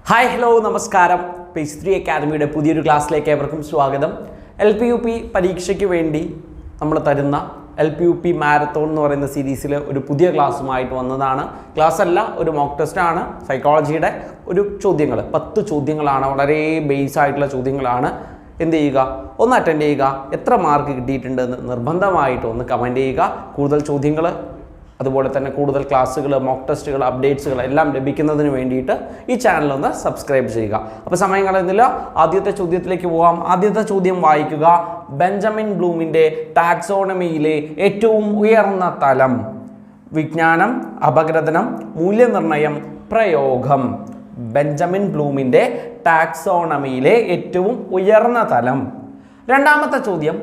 Hi hello നമസ്കാരം. Page 3 അക്കാദമിയുടെ പുതിയൊരു ക്ലാസ്സിലേക്ക് ഏവർക്കും സ്വാഗതം. LPUP പരീക്ഷയ്ക്ക് വേണ്ടി നമ്മൾ തരുന്ന LPUP മാരത്തോൺ എന്ന് പറയുന്ന സീരീസിൽ ഒരു പുതിയ ക്ലാസ്സുമായിട്ട് വന്നതാണ്. ക്ലാസ് അല്ല, ഒരു മോക്ക് ടെസ്റ്റാണ്. സൈക്കോളജിയുടെ ഒരു ചോദ്യങ്ങൾ 10 ചോദ്യങ്ങളാണ്. വളരെ ബേസ് ആയിട്ടുള്ള ചോദ്യങ്ങളാണ്. എന്ത് ചെയ്യുക, ഒന്ന് അറ്റൻഡ് ചെയ്യുക. എത്ര മാർക്ക് കിട്ടിയിട്ടുണ്ടെന്ന് നിർബന്ധമായിട്ട് ഒന്ന് കമൻറ്റ് ചെയ്യുക. കൂടുതൽ ചോദ്യങ്ങൾ, അതുപോലെ തന്നെ കൂടുതൽ ക്ലാസ്സുകൾ, മോക്ക് ടെസ്റ്റുകൾ, അപ്ഡേറ്റ്സുകൾ എല്ലാം ലഭിക്കുന്നതിന് വേണ്ടിയിട്ട് ഈ ചാനലൊന്ന് സബ്സ്ക്രൈബ് ചെയ്യുക. അപ്പോൾ സമയം കളയുന്നില്ല, ആദ്യത്തെ ചോദ്യത്തിലേക്ക് പോകാം. ആദ്യത്തെ ചോദ്യം വായിക്കുക. ബെഞ്ചമിൻ ബ്ലൂമിൻ്റെ ടാക്സോണമിയിലെ ഏറ്റവും ഉയർന്ന തലം: വിജ്ഞാനം, അപഗ്രഥനം, മൂല്യനിർണ്ണയം, പ്രയോഗം. ബെഞ്ചമിൻ ബ്ലൂമിൻ്റെ ടാക്സോണമിയിലെ ഏറ്റവും ഉയർന്ന തലം. രണ്ടാമത്തെ ചോദ്യം: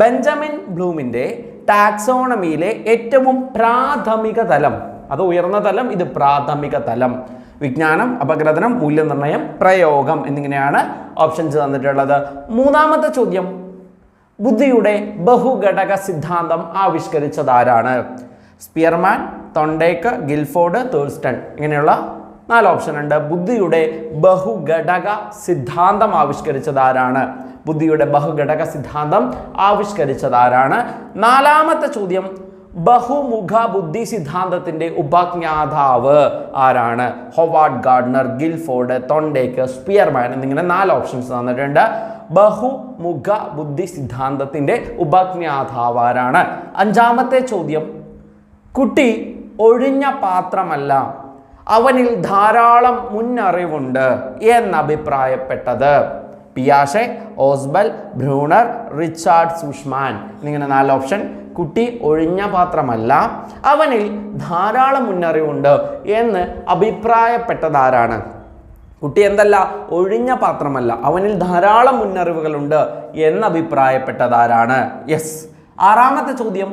ബെഞ്ചമിൻ ബ്ലൂമിൻ്റെ ടാക്സോണമിയിലെ ഏറ്റവും പ്രാഥമിക തലം. അത് ഉയർന്ന തലം, ഇത് പ്രാഥമിക തലം. വിജ്ഞാനം, അപഗ്രഥനം, മൂല്യനിർണ്ണയം, പ്രയോഗം എന്നിങ്ങനെയാണ് ഓപ്ഷൻസ് തന്നിട്ടുള്ളത്. മൂന്നാമത്തെ ചോദ്യം: ബുദ്ധിയുടെ ബഹുഘടക സിദ്ധാന്തം ആവിഷ്കരിച്ചതാരാണ്? Spearman, Thorndike, Guilford, Thurstone. ഇങ്ങനെയുള്ള 4 ഓപ്ഷൻ ഉണ്ട്. ബുദ്ധിയുടെ ബഹുഘടക സിദ്ധാന്തം ആവിഷ്കരിച്ചതാരാണ്? ബുദ്ധിയുടെ ബഹുഘടക സിദ്ധാന്തം ആവിഷ്കരിച്ചതാരാണ്? നാലാമത്തെ ചോദ്യം: ബഹുമുഖ ബുദ്ധി സിദ്ധാന്തത്തിന്റെ ഉപജ്ഞാതാവ് ആരാണ്? ഹൊവാർഡ് ഗാർഡ്നർ, ഗിൽഫോർഡ്, തൊണ്ടേക്ക്, സ്പിയർമാൻ എന്നിങ്ങനെ 4 ഓപ്ഷൻസ് തന്നിട്ടുണ്ട്. ബഹുമുഖ ബുദ്ധി സിദ്ധാന്തത്തിന്റെ ഉപജ്ഞാതാവ് ആരാണ്? അഞ്ചാമത്തെ ചോദ്യം: കുട്ടി ഒഴിഞ്ഞ പാത്രമല്ല, അവനിൽ ധാരാളം മുന്നറിവുണ്ട് എന്നഭിപ്രായപ്പെട്ടത്? പിയാഷെ, ഓസ്ബൽ, ബ്രൂണർ, റിച്ചാർഡ് സുഷ്മാൻ എന്നിങ്ങനെ 4 ഓപ്ഷൻ. കുട്ടി ഒഴിഞ്ഞ പാത്രമല്ല, അവനിൽ ധാരാളം മുന്നറിവുണ്ട് എന്ന് അഭിപ്രായപ്പെട്ടതാരാണ്? കുട്ടി എന്തല്ല, ഒഴിഞ്ഞ പാത്രമല്ല, അവനിൽ ധാരാളം മുന്നറിവുകളുണ്ട് എന്ന് അഭിപ്രായപ്പെട്ടതാരാണ്? യെസ്. ആറാമത്തെ ചോദ്യം: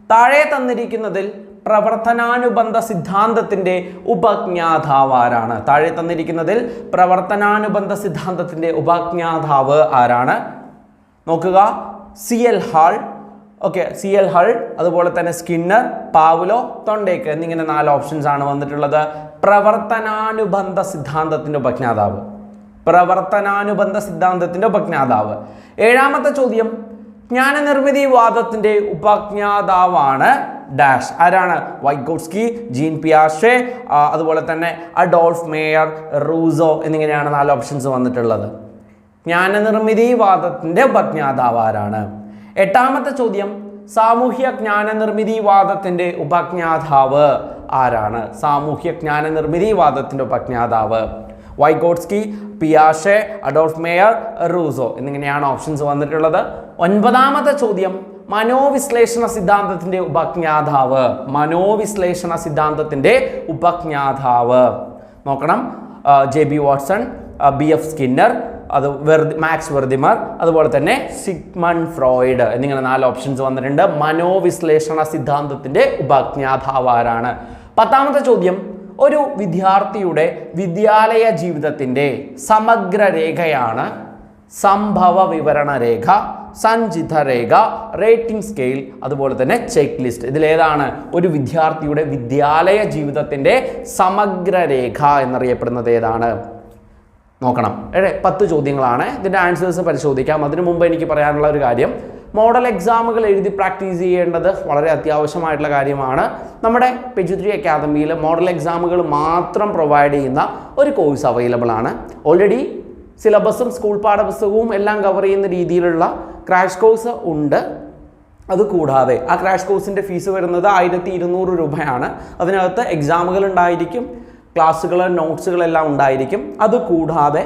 താഴെ തന്നിരിക്കുന്നതിൽ പ്രവർത്തനാനുബന്ധ സിദ്ധാന്തത്തിന്റെ ഉപജ്ഞാതാവ് ആരാണ്? താഴെ തന്നിരിക്കുന്നതിൽ പ്രവർത്തനാനുബന്ധ സിദ്ധാന്തത്തിന്റെ ഉപജ്ഞാതാവ് ആരാണ്? നോക്കുക. CL ഹാൾ, CL ഹാൾ, അതുപോലെ തന്നെ സ്കിന്നർ, പാവ്ലോ, തൊണ്ടേക്ക് എന്നിങ്ങനെ 4 ഓപ്ഷൻസ് ആണ് വന്നിട്ടുള്ളത്. പ്രവർത്തനാനുബന്ധ സിദ്ധാന്തത്തിന്റെ ഉപജ്ഞാതാവ്. പ്രവർത്തനാനുബന്ധ സിദ്ധാന്തത്തിന്റെ ഉപജ്ഞാതാവ്. ഏഴാമത്തെ ചോദ്യം: ജ്ഞാനനിർമ്മിതിവാദത്തിന്റെ ഉപജ്ഞാതാവാണ് ഡാഷ്. ആരാണ്? വൈഗോട്സ്കി, ജീൻ പിയാഷെ, അതുപോലെ തന്നെ അഡോൾഫ് മേയർ, റൂസോ എന്നിങ്ങനെയാണ് 4 ഓപ്ഷൻസ് വന്നിട്ടുള്ളത്. ജ്ഞാനനിർമ്മിതിവാദത്തിന്റെ ഉപജ്ഞാതാവ് ആരാണ്? എട്ടാമത്തെ ചോദ്യം: സാമൂഹ്യ ജ്ഞാനനിർമ്മിതിവാദത്തിന്റെ ഉപജ്ഞാതാവ് ആരാണ്? സാമൂഹ്യ ജ്ഞാനനിർമ്മിതിവാദത്തിന്റെ ഉപജ്ഞാതാവ്. വൈഗോട്സ്കി, പിയാഷെ, അഡോൾഫ് മേയർ, റൂസോ എന്നിങ്ങനെയാണ് ഓപ്ഷൻസ് വന്നിട്ടുള്ളത്. ഒൻപതാമത്തെ ചോദ്യം: മനോവിശ്ലേഷണ സിദ്ധാന്തത്തിന്റെ ഉപജ്ഞാതാവ്. മനോവിശ്ലേഷണ സിദ്ധാന്തത്തിന്റെ ഉപജ്ഞാതാവ് നോക്കണം. JB Watson, BF Skinner, Max Wertheimer, അതുപോലെ തന്നെ സിഗ്മണ്ട് ഫ്രോയിഡ് എന്നിങ്ങനെ 4 ഓപ്ഷൻസ് വന്നിട്ടുണ്ട്. മനോവിശ്ലേഷണ സിദ്ധാന്തത്തിന്റെ ഉപജ്ഞാതാവ് ആരാണ്? പത്താമത്തെ ചോദ്യം: ഒരു വിദ്യാർത്ഥിയുടെ വിദ്യാലയ ജീവിതത്തിന്റെ സമഗ്ര രേഖയാണ് സംഭവ വിവരണ രേഖ, സഞ്ചിത രേഖ, റേറ്റിംഗ് സ്കെയിൽ, അതുപോലെ തന്നെ ചെക്ക് ലിസ്റ്റ്. ഇതിലേതാണ് ഒരു വിദ്യാർത്ഥിയുടെ വിദ്യാലയ ജീവിതത്തിന്റെ സമഗ്ര രേഖ എന്നറിയപ്പെടുന്നത്? ഏതാണ്? നോക്കണം. 10 ചോദ്യങ്ങളാണ്. ഇതിൻ്റെ ആൻസേഴ്സ് പരിശോധിക്കാം. അതിനു മുമ്പ് എനിക്ക് പറയാനുള്ള ഒരു കാര്യം, മോഡൽ എക്സാമുകൾ എഴുതി പ്രാക്ടീസ് ചെയ്യേണ്ടത് വളരെ അത്യാവശ്യമായിട്ടുള്ള കാര്യമാണ്. നമ്മുടെ പേജ് 3 അക്കാദമിയിൽ മോഡൽ എക്സാമുകൾ മാത്രം പ്രൊവൈഡ് ചെയ്യുന്ന ഒരു കോഴ്സ് അവൈലബിൾ ആണ്. ഓൾറെഡി സിലബസും സ്കൂൾ പാഠപുസ്തകവും എല്ലാം കവർ ചെയ്യുന്ന രീതിയിലുള്ള ക്രാഷ് കോഴ്സ് ഉണ്ട്. അതുകൂടാതെ ആ ക്രാഷ് കോഴ്സിൻ്റെ ഫീസ് വരുന്നത് 1200 രൂപയാണ്. അതിനകത്ത് എക്സാമുകൾ ഉണ്ടായിരിക്കും, ക്ലാസ്സുകൾ, നോട്ട്സുകളെല്ലാം ഉണ്ടായിരിക്കും. അതുകൂടാതെ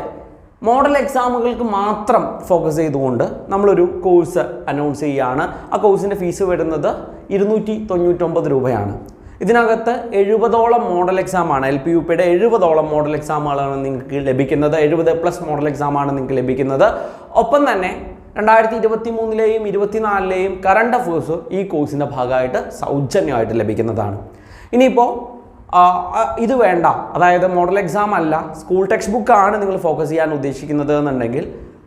മോഡൽ എക്സാമുകൾക്ക് മാത്രം ഫോക്കസ് ചെയ്തുകൊണ്ട് നമ്മളൊരു കോഴ്സ് അനൗൺസ് ചെയ്യുകയാണ്. ആ കോഴ്സിൻ്റെ ഫീസ് വരുന്നത് 299 രൂപയാണ്. ഇതിനകത്ത് 70ഓളം മോഡൽ എക്സാമാണ്, LPUPയുടെ 70ഓളം മോഡൽ എക്സാമുകളാണ് നിങ്ങൾക്ക് ലഭിക്കുന്നത്. 70+ മോഡൽ എക്സാമാണ് നിങ്ങൾക്ക് ലഭിക്കുന്നത്. ഒപ്പം തന്നെ 2023-ലെയും 2024-ലെയും കറണ്ട് അഫേഴ്സ് ഈ കോഴ്സിൻ്റെ ഭാഗമായിട്ട് സൗജന്യമായിട്ട് ലഭിക്കുന്നതാണ്. ഇനിയിപ്പോൾ ഇത് വേണ്ട, അതായത് മോഡൽ എക്സാം അല്ല, സ്കൂൾ ടെക്സ്റ്റ് ബുക്കാണ് നിങ്ങൾ ഫോക്കസ് ചെയ്യാൻ ഉദ്ദേശിക്കുന്നത് എന്നുണ്ടെങ്കിൽ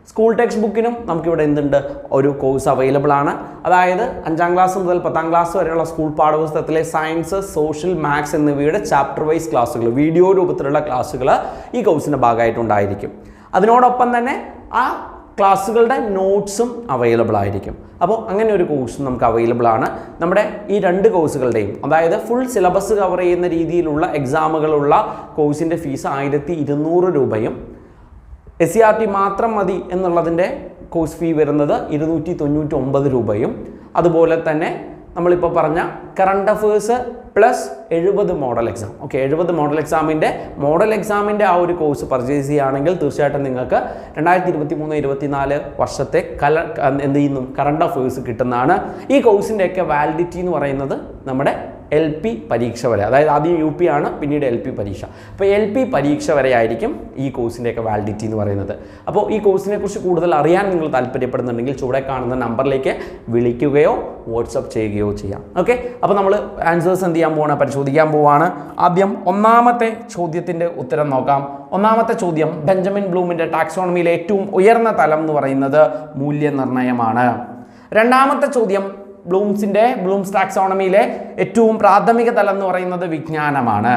സ്കൂൾ ടെക്സ്റ്റ് ബുക്കിനും നമുക്കിവിടെ എന്തുണ്ട്, ഒരു കോഴ്സ് അവൈലബിൾ ആണ്. അതായത് 5ാം ക്ലാസ് മുതൽ 10ാം ക്ലാസ് വരെയുള്ള സ്കൂൾ പാഠപുസ്തകത്തിലെ സയൻസ്, സോഷ്യൽ, മാത്സ് എന്നിവയുടെ ചാപ്റ്റർ വൈസ് ക്ലാസ്സുകൾ, വീഡിയോ രൂപത്തിലുള്ള ക്ലാസ്സുകൾ ഈ കോഴ്സിൻ്റെ ഭാഗമായിട്ടുണ്ടായിരിക്കും. അതിനോടൊപ്പം തന്നെ ആ ക്ലാസ്സുകളുടെ നോട്ട്സും അവൈലബിൾ ആയിരിക്കും. അപ്പോൾ അങ്ങനെ ഒരു കോഴ്സും നമുക്ക് അവൈലബിൾ ആണ്. നമ്മുടെ ഈ 2 കോഴ്സുകളുടെയും, അതായത് ഫുൾ സിലബസ് കവർ ചെയ്യുന്ന രീതിയിലുള്ള എക്സാമുകളുള്ള കോഴ്സിൻ്റെ ഫീസ് 1200 രൂപയും SCERT മാത്രം മതി എന്നുള്ളതിൻ്റെ കോഴ്സ് ഫീ വരുന്നത് 299 രൂപയും, അതുപോലെ തന്നെ നമ്മളിപ്പോൾ പറഞ്ഞ current affairs plus 70 model exam. Okay, 70 model എക്സാമിൻ്റെ ആ ഒരു കോഴ്സ് പർച്ചേസ് ചെയ്യുകയാണെങ്കിൽ തീർച്ചയായിട്ടും നിങ്ങൾക്ക് 2023-24 വർഷത്തെ എന്ത് ചെയ്യുന്നു, കറണ്ട് അഫേഴ്സ് കിട്ടുന്നതാണ്. ഈ കോഴ്സിൻ്റെയൊക്കെ വാലിഡിറ്റി എന്ന് പറയുന്നത് നമ്മുടെ LP പരീക്ഷ വരെ, അതായത് ആദ്യം UP ആണ്, പിന്നീട് LP പരീക്ഷ. അപ്പോൾ LP പരീക്ഷ വരെ ആയിരിക്കും ഈ കോഴ്സിൻ്റെയൊക്കെ വാലിഡിറ്റി എന്ന് പറയുന്നത്. അപ്പോൾ ഈ കോഴ്സിനെ കുറിച്ച് കൂടുതൽ അറിയാൻ നിങ്ങൾ താല്പര്യപ്പെടുന്നുണ്ടെങ്കിൽ ചുവടെ കാണുന്ന നമ്പറിലേക്ക് വിളിക്കുകയോ വാട്സപ്പ് ചെയ്യുകയോ ചെയ്യാം. ഓക്കെ, അപ്പോൾ നമ്മൾ ആൻസേഴ്സ് എന്ത് ചെയ്യാൻ പോവാണ്, പരിശോധിക്കാൻ പോവാണ്. ആദ്യം ഒന്നാമത്തെ ചോദ്യത്തിൻ്റെ ഉത്തരം നോക്കാം. ഒന്നാമത്തെ ചോദ്യം, ബെഞ്ചമിൻ ബ്ലൂമിൻ്റെ ടാക്സോണമിയിലെ ഏറ്റവും ഉയർന്ന തലം എന്ന് പറയുന്നത് മൂല്യനിർണ്ണയമാണ്. രണ്ടാമത്തെ ചോദ്യം, ബ്ലൂംസ് ടാക്സോണമിയിലെ ഏറ്റവും പ്രാഥമിക തലം എന്ന് പറയുന്നത് വിജ്ഞാനമാണ്.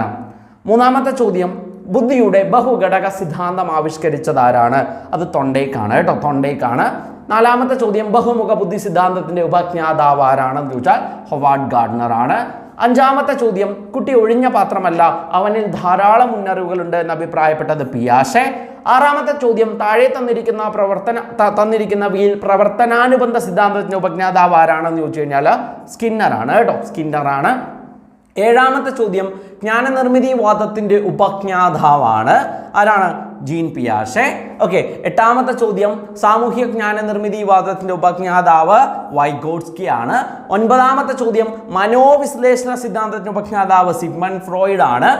മൂന്നാമത്തെ ചോദ്യം, ബുദ്ധിയുടെ ബഹുഘടക സിദ്ധാന്തം ആവിഷ്കരിച്ചത് ആരാണ്? അത് തൊണ്ടേക്കാണ് കേട്ടോ, തൊണ്ടേക്കാണ്. നാലാമത്തെ ചോദ്യം, ബഹുമുഖ ബുദ്ധി സിദ്ധാന്തത്തിന്റെ ഉപജ്ഞാതാവ് ആരാണെന്ന് ചോദിച്ചാൽ ഹൊവാർഡ് ഗാർഡ്നർ ആണ്. അഞ്ചാമത്തെ ചോദ്യം, കുട്ടി ഒഴിഞ്ഞ പാത്രമല്ല, അവനിൽ ധാരാളം മുന്നറിവുകളുണ്ട് എന്ന് അഭിപ്രായപ്പെട്ടത് പിയാഷെ. ആറാമത്തെ ചോദ്യം, താഴെ തന്നിരിക്കുന്ന പ്രവർത്തനാനുബന്ധ സിദ്ധാന്തത്തിന്റെ ഉപജ്ഞാതാവ് ആരാണെന്ന് ചോദിച്ചു കഴിഞ്ഞാൽ സ്കിന്നറാണ് കേട്ടോ, സ്കിന്നറാണ്. ഏഴാമത്തെ ചോദ്യം, ജ്ഞാനനിർമ്മിതിവാദത്തിന്റെ ഉപജ്ഞാതാവാണ് ആരാണ്? ജീൻ പിയാഷെ. ഓക്കെ, എട്ടാമത്തെ ചോദ്യം, സാമൂഹ്യ ജ്ഞാനനിർമ്മിതിവാദത്തിന്റെ ഉപജ്ഞാതാവ് വൈഗോട്സ്കി ആണ്. ഒൻപതാമത്തെ ചോദ്യം, മനോവിശ്ലേഷണ സിദ്ധാന്തത്തിന്റെ ഉപജ്ഞാതാവ് സിഗ്മണ്ട് ഫ്രോയിഡ് ആണ്.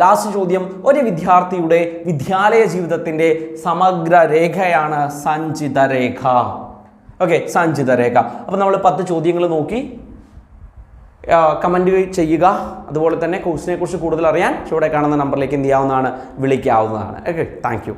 ലാസ്റ്റ് ചോദ്യം, ഒരു വിദ്യാർത്ഥിയുടെ വിദ്യാലയ ജീവിതത്തിന്റെ സമഗ്ര രേഖയാണ് സഞ്ചിതരേഖ. ഓക്കെ, സഞ്ചിതരേഖ. അപ്പോൾ നമ്മൾ 10 ചോദ്യങ്ങൾ നോക്കി, കമൻറ്റ് ചെയ്യുക. അതുപോലെ തന്നെ കോഴ്സിനെ കുറിച്ച് കൂടുതൽ അറിയാൻ ചുവടെ കാണുന്ന നമ്പറിലേക്ക് എന്ത് ചെയ്യാവുന്നതാണ്, വിളിക്കാവുന്നതാണ്. Okay, thank U.